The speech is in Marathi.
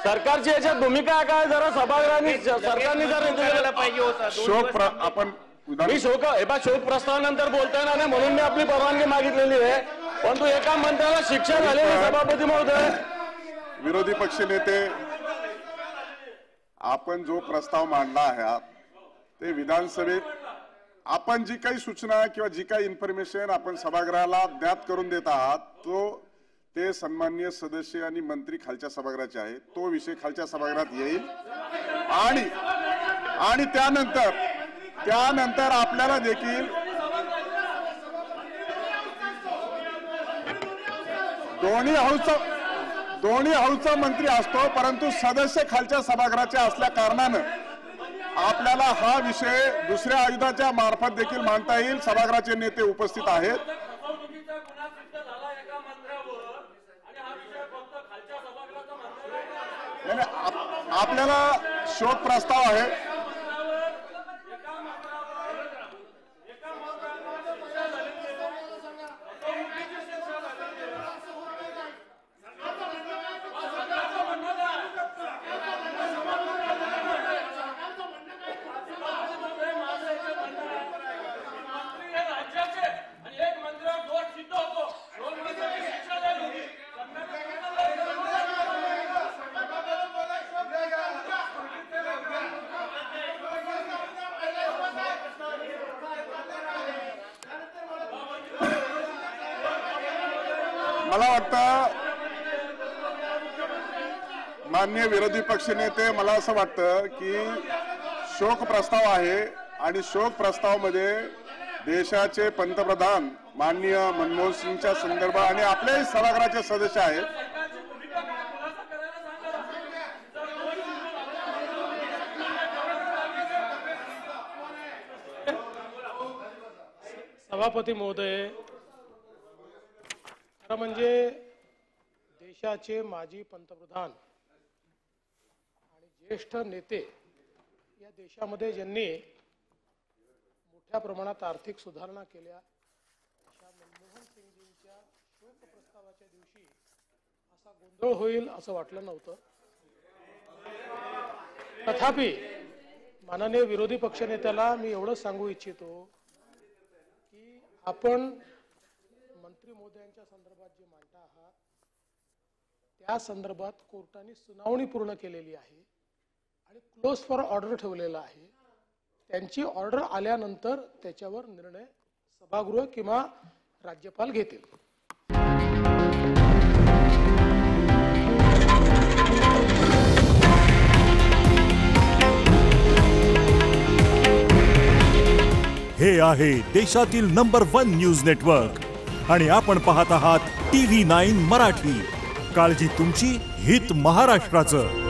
सरकारची याच्यात भूमिका काय जरा सभागृहांनी सरकारने जर करायला पाहिजे होता। शोक आपण मी शोक प्रस्तावानंतर बोलता येणार नाही म्हणून मी आपली परवानगी मागितलेली आहे, परंतु एका मंत्र्याला शिक्षा झालेली सभापती महोदय। विरोधी पक्ष नेते आपण जो प्रस्ताव मांडला आहे ते विधानसभेत आपण जी काही सूचना किंवा जी काही इन्फॉर्मेशन आपण सभागृहाला ज्ञात करून देत आहात ते सन्माननीय सदस्य आणि मंत्री खालच्या सभागृहाचे आहेत, तो विषय खालच्या सभागृहात येईल आणि त्यानंतर आपल्याला देखील दोन्ही हाऊसचा मंत्री असतो, परंतु सदस्य खालच्या सभागृहाचे असल्या कारणाने आपल्याला हा विषय दुसऱ्या आयुधाच्या मार्फत देखील मांडता येईल। सभागृहाचे नेते उपस्थित आहेत। आपल्याला शोक प्रस्ताव आहे, मला वाटतं माननीय विरोधी पक्षनेते मला असं वाटतं की शोक प्रस्ताव आहे आणि शोक प्रस्तावामध्ये देशाचे पंतप्रधान माननीय मनमोहन सिंगच्या संदर्भात आणि आपले सभागृहाचे सदस्य आहेत। सभापती महोदय, खरं म्हणजे देशाचे माजी पंतप्रधान आणि ज्येष्ठ नेते या देशामध्ये ज्यांनी मोठ्या प्रमाणात आर्थिक सुधारणा केल्या अशा मनमोहन सिंगजींच्या शोक प्रस्तावाच्या दिवशी असा गोंधळ होईल असं वाटलं नव्हतं। तथापि माननीय विरोधी पक्षनेत्याला मी एवढं सांगू इच्छितो की आपण मंत्री महोदयांच्या संदर्भात जे मांडता आहात त्या संदर्भात कोर्टाने सुनावणी पूर्ण केलेली आहे आणि क्लोज फॉर ऑर्डर ठेवलेला आहे। त्यांची ऑर्डर आल्यानंतर त्याच्यावर निर्णय सभागृह किंवा राज्यपाल घेतील। हे आहे देशातील नंबर 1 न्यूज नेटवर्क आणि आपण पाहत आहात TV9 मराठी। काळजी तुमची, हित महाराष्ट्राचं।